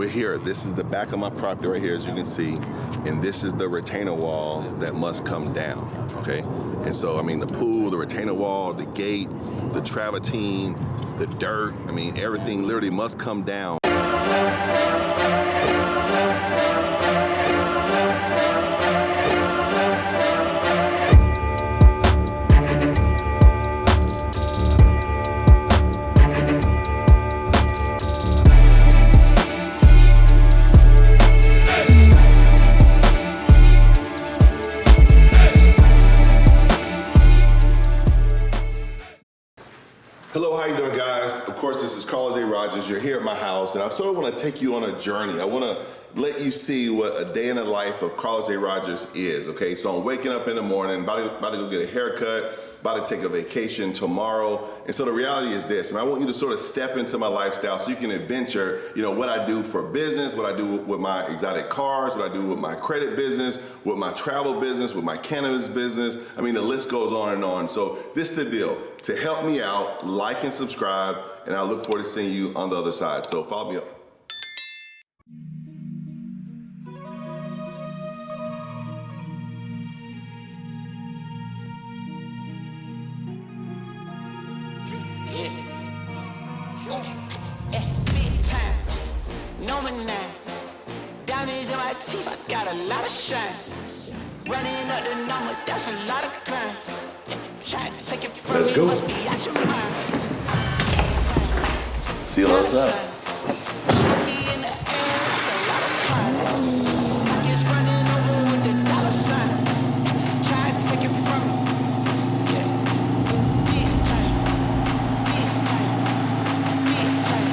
We're here. This is the back of my property right here, as you can see, and this is the retainer wall that must come down, okay? And so, I mean, the pool, the retainer wall, the gate, the travertine, the dirt, I mean, everything literally must come down. Hello, how you doing, guys? Of course, this is Carlor Rogers. You're here at my house, and I sort of want to take you on a journey. I want to let you see what a day in the life of Carlor Rogers is, okay? So I'm waking up in the morning, about to go get a haircut, about to take a vacation tomorrow. And so the reality is this, and I want you to sort of step into my lifestyle so you can adventure, you know, what I do for business, what I do with my exotic cars, what I do with my credit business, with my travel business, with my cannabis business. I mean, the list goes on and on. So this is the deal. To help me out, like and subscribe, and I look forward to seeing you on the other side. So follow me up. Big time, no man now. Diamonds in my teeth, I got a lot of shine. Running up the number, that's a lot of crime. Try to take it from Let's me, go. must be out your mind. See you outside. Be in the air, that's a lot of crime. Pockets running over with the dollar sign. Try to take it from me. Yeah. Big time, big time, big time.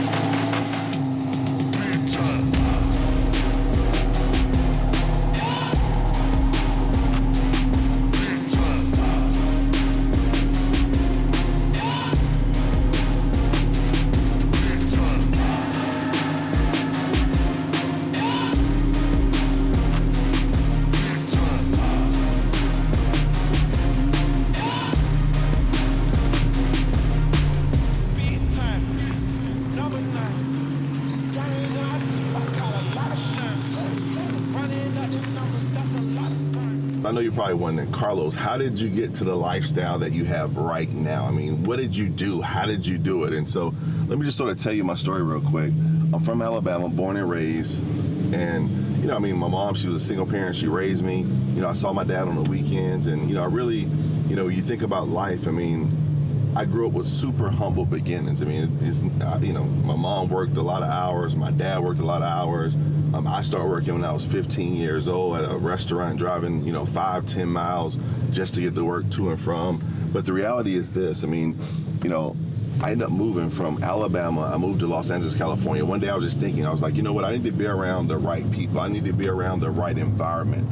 I know you're probably wondering, Carlos, how did you get to the lifestyle that you have right now? I mean, what did you do? How did you do it? And so let me just sort of tell you my story real quick. I'm from Alabama, born and raised. And, you know, I mean, my mom, she was a single parent. She raised me. You know, I saw my dad on the weekends. And, you know, I really, you know, you think about life. I mean, I grew up with super humble beginnings. I mean, you know, my mom worked a lot of hours. My dad worked a lot of hours. I started working when I was 15 years old at a restaurant, driving, you know, 5-10 miles just to get to work to and from. But the reality is this, I mean, you know, I ended up moving from Alabama. I moved to Los Angeles, California. One day I was just thinking, I was like, you know what, I need to be around the right people. I need to be around the right environment.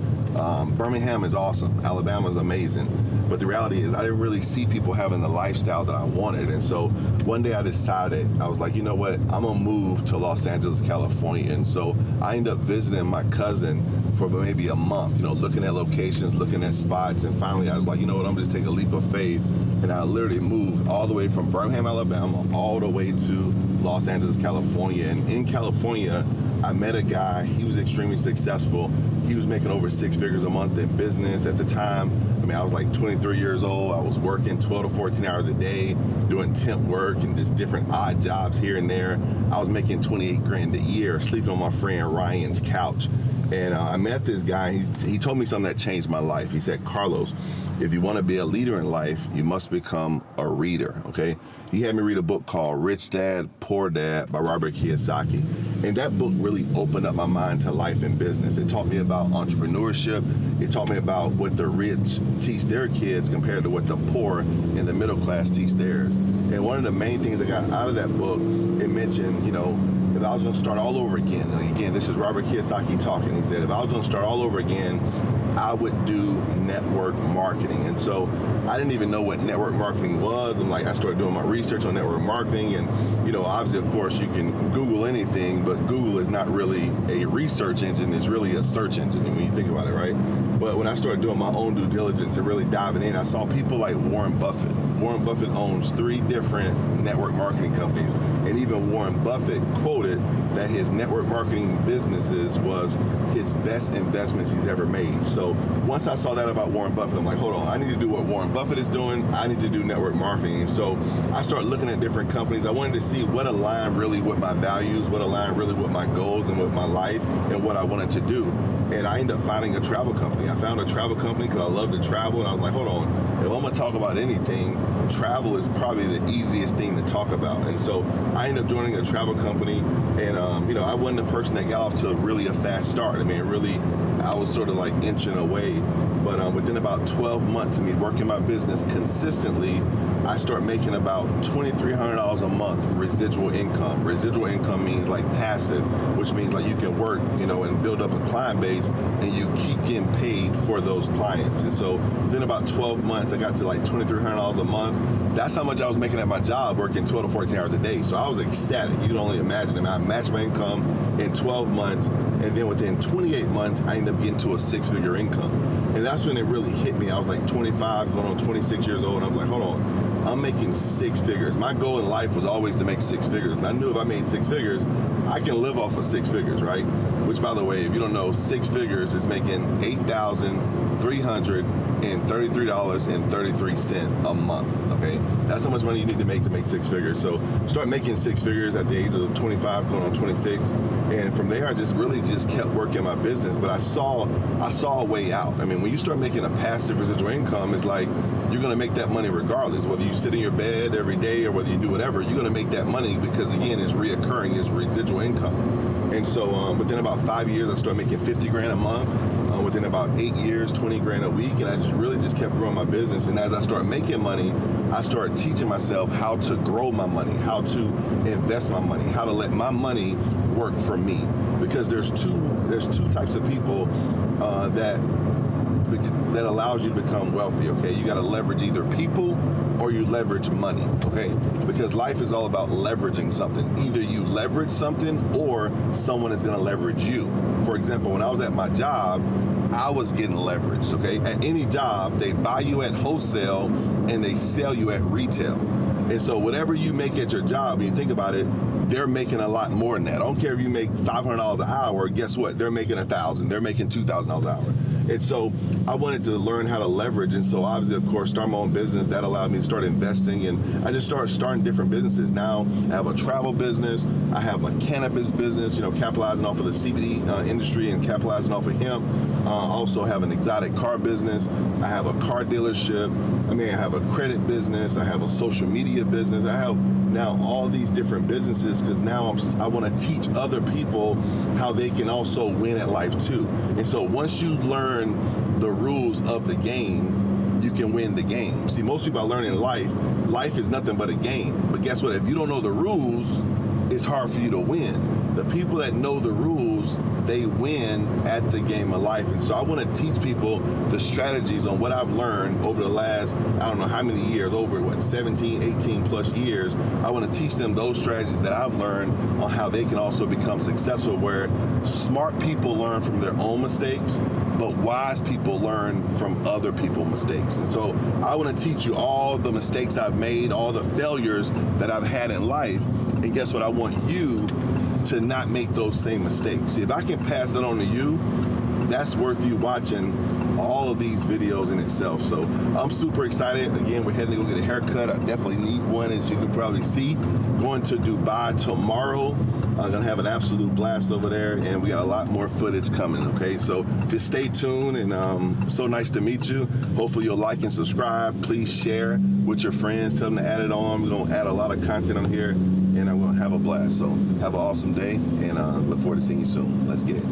Birmingham is awesome. Alabama is amazing. But the reality is I didn't really see people having the lifestyle that I wanted. And so one day I decided, I was like, you know what, I'm gonna move to Los Angeles, California. And so I ended up visiting my cousin for maybe a month, you know, looking at locations, looking at spots. And finally I was like, you know what, I'm just taking a leap of faith. And I literally moved all the way from Birmingham, Alabama, all the way to Los Angeles, California. And in California, I met a guy, he was extremely successful. He was making over 6 figures a month in business at the time. I mean, I was like 23 years old. I was working 12 to 14 hours a day, doing temp work and just different odd jobs here and there. I was making 28 grand a year, sleeping on my friend Ryan's couch. And I met this guy, he told me something that changed my life. He said, Carlos, if you want to be a leader in life, you must become a reader, okay? He had me read a book called Rich Dad, Poor Dad by Robert Kiyosaki. And that book really opened up my mind to life and business. It taught me about entrepreneurship. It taught me about what the rich teach their kids compared to what the poor and the middle class teach theirs. And one of the main things I got out of that book, it mentioned, you know, if I was gonna start all over again, and again, this is Robert Kiyosaki talking, he said, if I was gonna start all over again, I would do network marketing. And so I didn't even know what network marketing was. I'm like, I started doing my research on network marketing, and, you know, obviously, of course, you can Google anything, but Google is not really a research engine, it's really a search engine when you think about it, right? But when I started doing my own due diligence and really diving in, I saw people like Warren Buffett, Warren Buffett owns 3 different network marketing companies, and even Warren Buffett quoted that his network marketing businesses was his best investments he's ever made. So once I saw that about Warren Buffett, I'm like, hold on, I need to do what Warren Buffett is doing. I need to do network marketing. And so I started looking at different companies. I wanted to see what aligned really with my values, what aligned really with my goals and with my life and what I wanted to do. And I ended up finding a travel company. I found a travel company because I love to travel, and I was like, hold on, if I'm gonna talk about anything, travel is probably the easiest thing to talk about. And so I ended up joining a travel company, and I wasn't the person that got off to really a fast start. I mean, I was sort of like inching away, but within about 12 months of me working my business consistently, I start making about $2,300 a month residual income. Residual income means like passive, which means like you can work, and build up a client base, and you keep getting paid for those clients. And so within about 12 months, I got to like $2,300 a month. That's how much I was making at my job, working 12 to 14 hours a day. So I was ecstatic. You can only imagine. I matched my income in 12 months, and then within 28 months, I ended up getting to a 6-figure income. And that's when it really hit me. I was like 25, going on 26 years old, and I was like, hold on. I'm making 6 figures. My goal in life was always to make 6 figures. And I knew if I made 6 figures, I can live off of 6 figures, right? Which, by the way, if you don't know, 6 figures is making $8,333.33 a month, okay? That's how much money you need to make 6 figures. So start making 6 figures at the age of 25, going on 26. And from there, I just kept working my business. But I saw a way out. I mean, when you start making a passive residual income, it's like you're going to make that money regardless. Whether you sit in your bed every day or whether you do whatever, you're going to make that money because, again, it's reoccurring, it's residual income. And so within about 5 years, I started making 50 grand a month. Within about 8 years, 20 grand a week. And I just kept growing my business. And as I started making money, I started teaching myself how to grow my money, how to invest my money, how to let my money work for me. Because there's two types of people that allows you to become wealthy, okay? You got to leverage either people or you leverage money, okay? Because life is all about leveraging something. Either you leverage something or someone is going to leverage you. For example, when I was at my job, I was getting leveraged, okay? At any job, they buy you at wholesale and they sell you at retail. And so whatever you make at your job, when you think about it, they're making a lot more than that. I don't care if you make $500 an hour, guess what? They're making $1,000. They're making $2,000 an hour. And so I wanted to learn how to leverage. And so obviously, of course, start my own business. That allowed me to start investing. And I just started starting different businesses. Now I have a travel business. I have a cannabis business, capitalizing off of the CBD industry and capitalizing off of hemp. I also have an exotic car business. I have a car dealership. I have a credit business. I have a social media business. I have now all these different businesses because now I want to teach other people how they can also win at life too. And so once you learn the rules of the game, you can win the game. See, most people are learning life is nothing but a game. But guess what? If you don't know the rules, it's hard for you to win. The people that know the rules, they win at the game of life. And so I want to teach people the strategies on what I've learned over the last, I don't know how many years, over 17, 18 plus years. I want to teach them those strategies that I've learned on how they can also become successful, where smart people learn from their own mistakes, but wise people learn from other people's mistakes. And so I want to teach you all the mistakes I've made, all the failures that I've had in life. And guess what? I want you to not make those same mistakes. See, if I can pass that on to you, that's worth you watching all of these videos in itself. So I'm super excited. Again, we're heading to go get a haircut. I definitely need one, as you can probably see. Going to Dubai tomorrow. I'm gonna have an absolute blast over there, and we got a lot more footage coming, okay? So just stay tuned, and so nice to meet you. Hopefully you'll like and subscribe. Please share with your friends. Tell them to add it on. We're gonna add a lot of content on here, and I'm gonna have a blast. So have an awesome day, and look forward to seeing you soon. Let's get it.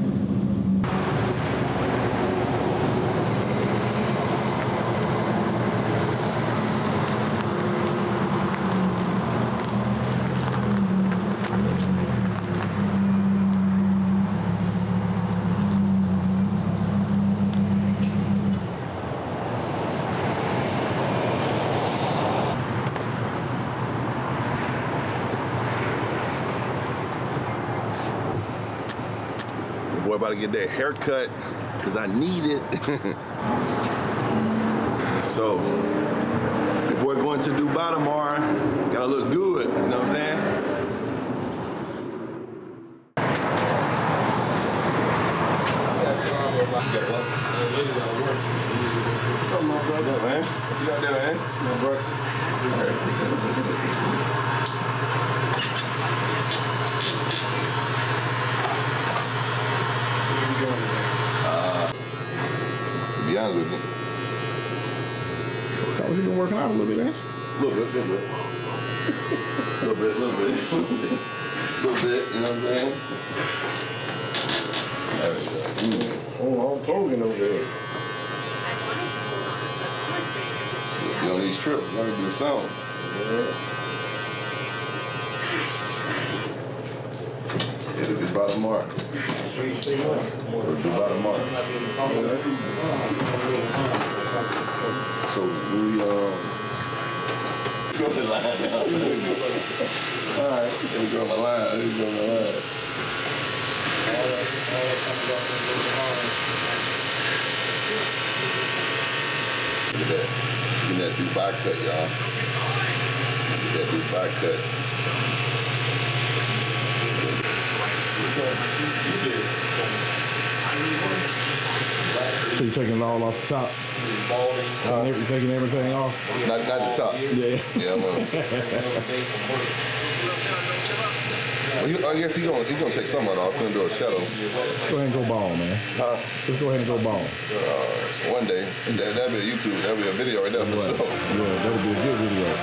Boy, about to get that haircut because I need it. So, the boy going going to Dubai tomorrow. Gotta look good, you know what I'm saying? What up, man? What you got there, man? No breakfast. To be honest with you. You been working out a little bit, man? Little bit. Little bit, you know what I'm saying? There we go. Oh, I'm poking over there. You on these trips, you gotta do something. It'll be by tomorrow. It'll be by tomorrow. So we go to the line now. Alright. Let me go on my line. Look at that. Get that Dubai cut, y'all. Get that Dubai cut. So you're taking it all off the top? You're taking everything off? Not the top. Yeah. Yeah, well. I guess he's gonna take some of it off. He's gonna do a shadow. Go ahead and go bald, man. Huh? Just go ahead and go bald. One day, that'll be a YouTube, that'll be a video right there for sure. Yeah, that'll be a good video.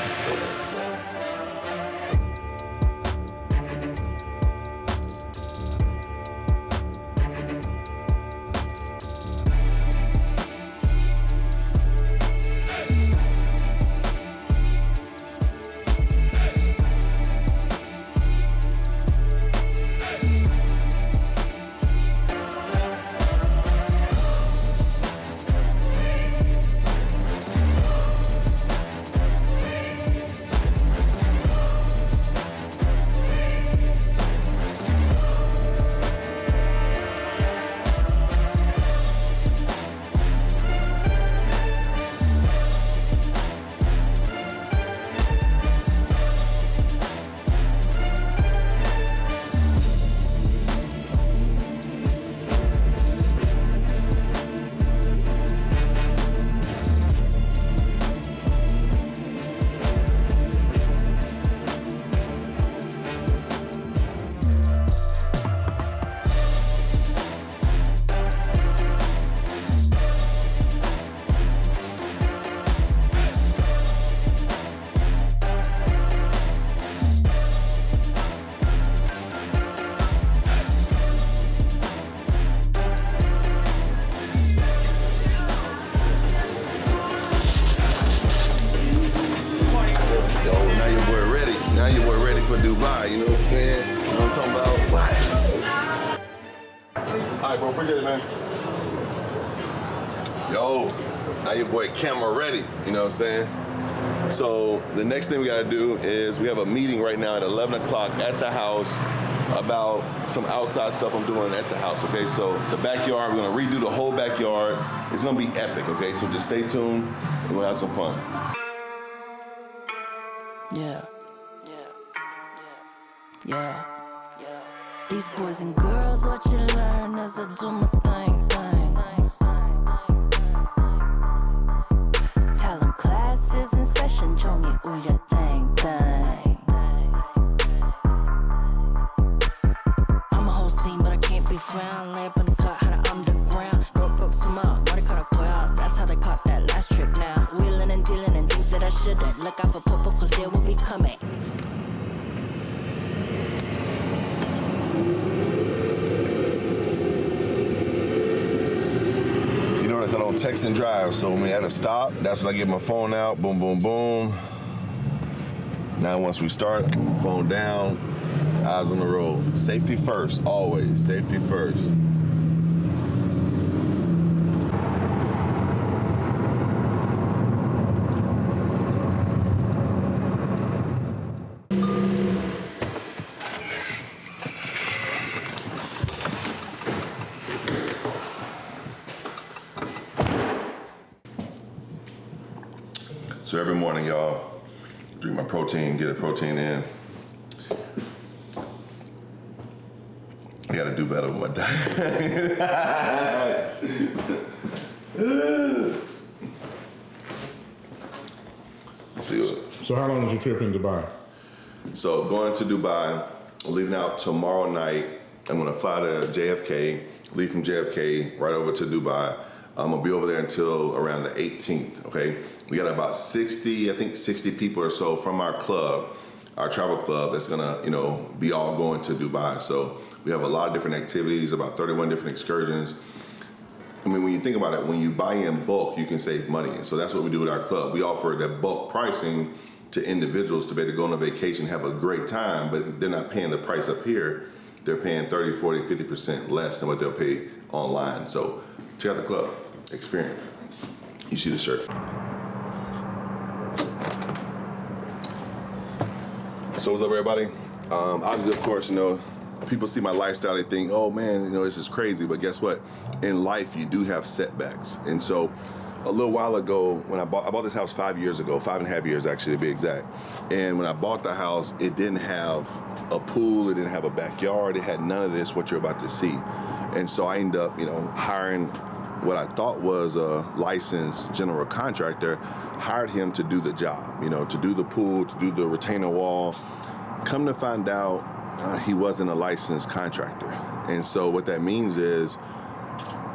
for Dubai, you know what I'm saying? You know what I'm talking about? What? All right, bro, appreciate it, man. Yo, now your boy camera ready, you know what I'm saying? So the next thing we gotta do is we have a meeting right now at 11 o'clock at the house about some outside stuff I'm doing at the house, okay? So the backyard, we're gonna redo the whole backyard. It's gonna be epic, okay? So just stay tuned and we'll have some fun. Yeah. These boys and girls, what you learn as I do my thing. Tell them classes in session, 종이 울려 thing. I'm a whole scene, but I can't be found. Lay up in the cut, how to underground. Go, smile, 머리카락 보여. That's how they caught that last trick now. Wheeling and dealing and things that I shouldn't. Look out for purple, cause they will be coming. I don't text and drive, so when we had to stop, that's when I get my phone out, boom, boom, boom. Now once we start, phone down, eyes on the road. Safety first, always, safety first. So every morning, y'all, Drink my protein, get a protein in. I gotta do better with my diet. Let's see what. So how long is your trip in Dubai? So going to Dubai, leaving out tomorrow night. I'm gonna fly to JFK, leave from JFK right over to Dubai. I'm gonna be over there until around the 18th, okay? We got about 60 people or so from our club, our travel club that's gonna, be all going to Dubai. So we have a lot of different activities, about 31 different excursions. I mean, when you think about it, when you buy in bulk, you can save money. And so that's what we do with our club. We offer that bulk pricing to individuals to be able to go on a vacation, have a great time, but they're not paying the price up here. They're paying 30, 40, 50% less than what they'll pay online. So check out the club, experience. You see the shirt. So what's up, everybody? Obviously, of course, people see my lifestyle, they think, oh man, this is crazy. But guess what? In life, you do have setbacks. And so a little while ago, when I bought this house 5 years ago, 5.5 years actually to be exact. And when I bought the house, it didn't have a pool, it didn't have a backyard, it had none of this, what you're about to see. And so I ended up, hiring what I thought was a licensed general contractor, hired him to do the job, to do the pool, to do the retainer wall. Come to find out, he wasn't a licensed contractor. And so what that means is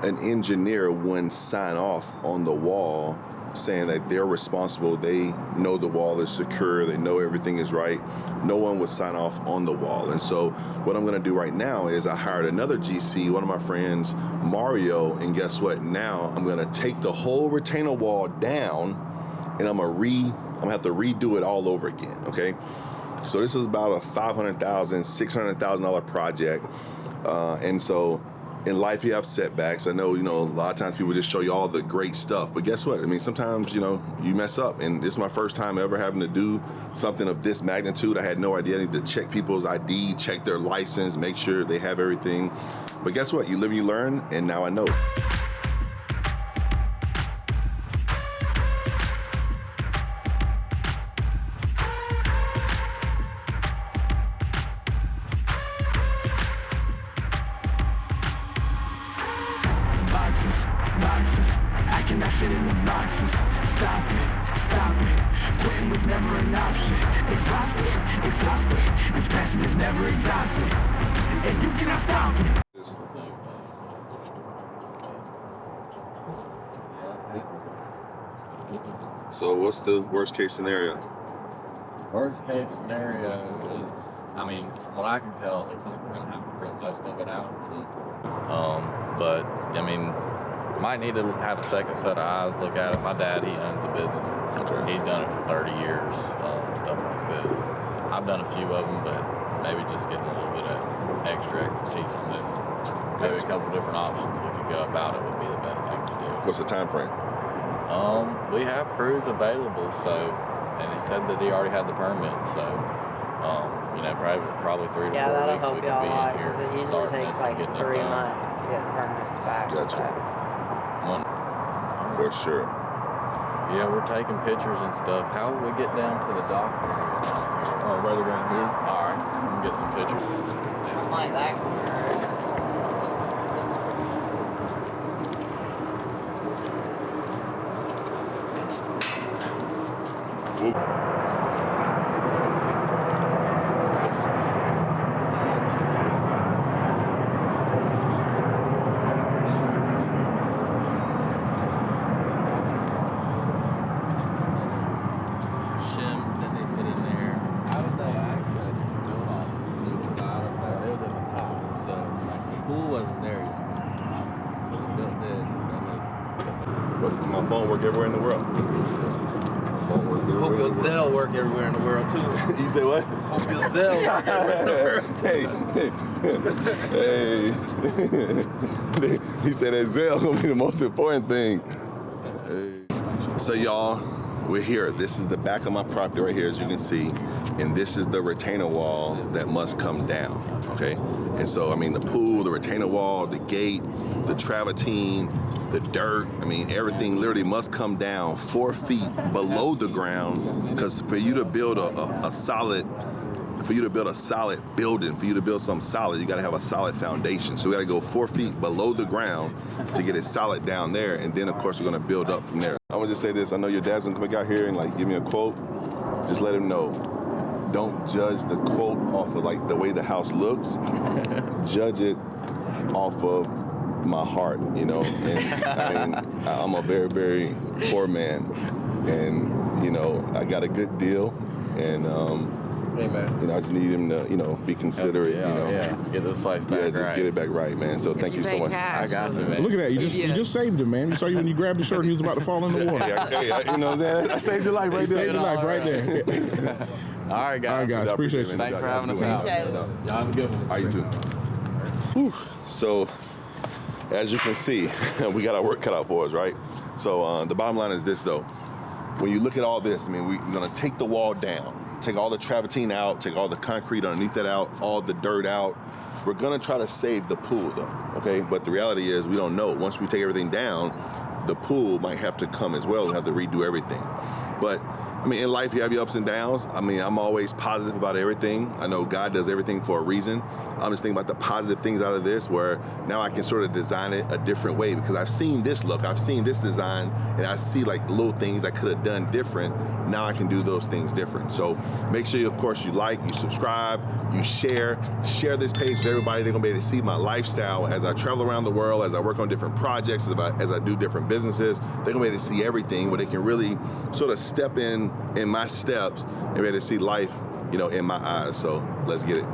an engineer wouldn't sign off on the wall saying that they're responsible, they know the wall is secure, they know everything is right. No one would sign off on the wall. And so what I'm gonna do right now is I hired another GC, one of my friends, Mario, and guess what? Now I'm gonna take the whole retainer wall down and I'm gonna have to redo it all over again, okay? So this is about a $500,000, $600,000 project. And so in life, you have setbacks. I know, a lot of times people just show you all the great stuff, but guess what? I mean, sometimes, you mess up, and this is my first time ever having to do something of this magnitude. I had no idea. I need to check people's ID, check their license, make sure they have everything. But guess what? You live and you learn, and now I know. So what's the worst case scenario? Worst case scenario is, from what I can tell, it looks like we're gonna have to rip most of it out. But might need to have a second set of eyes look at it. My dad, he owns a business. Okay. He's done it for 30 years, stuff like this. I've done a few of them, but maybe just getting a little bit of extra expertise on this. Maybe a couple different options we could go about it would be the best thing to do. What's the time frame? We have crews available, and he said that he already had the permits, so probably 3 to 4 weeks. Yeah, that'll help we could y'all be a lot in here because it usually starting takes this like and getting 3 it done. months to get permits back. Gotcha. So. For sure. Yeah, we're taking pictures and stuff. How will we get down to the dock area down here? Oh, right around here? All right, we can get some pictures. I'm like that corner. Shims that they put in there. How did they access the build off the side up there? They was in the top, so the pool wasn't there yet. So we built this and then My phone work everywhere in the world. hope your Zelle work everywhere in the world too. You say what? Hope your Zelle work everywhere in the world. Hey. He said that Zelle gonna be the most important thing. Hey. So y'all, we're here. This is the back of my property right here, as you can see, and this is the retainer wall that must come down, okay? And so, I mean, the pool, the retainer wall, the gate, the travertine, the dirt, I mean, everything literally must come down 4 feet below the ground, because for you to build a solid building, for you to build something solid, you gotta have a solid foundation. So we gotta go 4 feet below the ground to get it solid down there, and then of course we're gonna build up from there. I'm gonna just say this, I know your dad's gonna come back out here and like give me a quote. Just let him know, don't judge the quote off of like the way the house looks. Judge it off of my heart, you know. And I mean, I'm a very, very poor man, and you know, I got a good deal, and Hey, man. you know, I just need him to, you know, be considerate, Yeah, you know. yeah. Get this place back Yeah, just right. get it back right, man. So thank you so much. I got to, man. Look at that. You just saved him, man. You saw you when you grabbed the shirt and he was about to fall in the water. Yeah, you know what I'm saying? I saved your life right there. Saved your life right there. All right, guys. All right, guys. Appreciate you. Thanks for having us out. Appreciate it. Y'all have a good one. All right, you too. Whew. So, as you can see, we got our work cut out for us, right? So the bottom line is this, though. When you look at all this, I mean, we're gonna take the wall down, take all the travertine out, take all the concrete underneath that out, all the dirt out. We're gonna try to save the pool, though, okay? But the reality is we don't know. Once we take everything down, the pool might have to come as well and have to redo everything. But I mean, in life, you have your ups and downs. I mean, I'm always positive about everything. I know God does everything for a reason. I'm just thinking about the positive things out of this, where now I can sort of design it a different way, because I've seen this look, I've seen this design, and I see like little things I could have done different. Now I can do those things different. So make sure, of course, you like, you subscribe, you share this page with everybody. They're gonna be able to see my lifestyle as I travel around the world, as I work on different projects, as I do different businesses. They're gonna be able to see everything, where they can really sort of step in my steps and be able to see life, you know, in my eyes. So let's get it.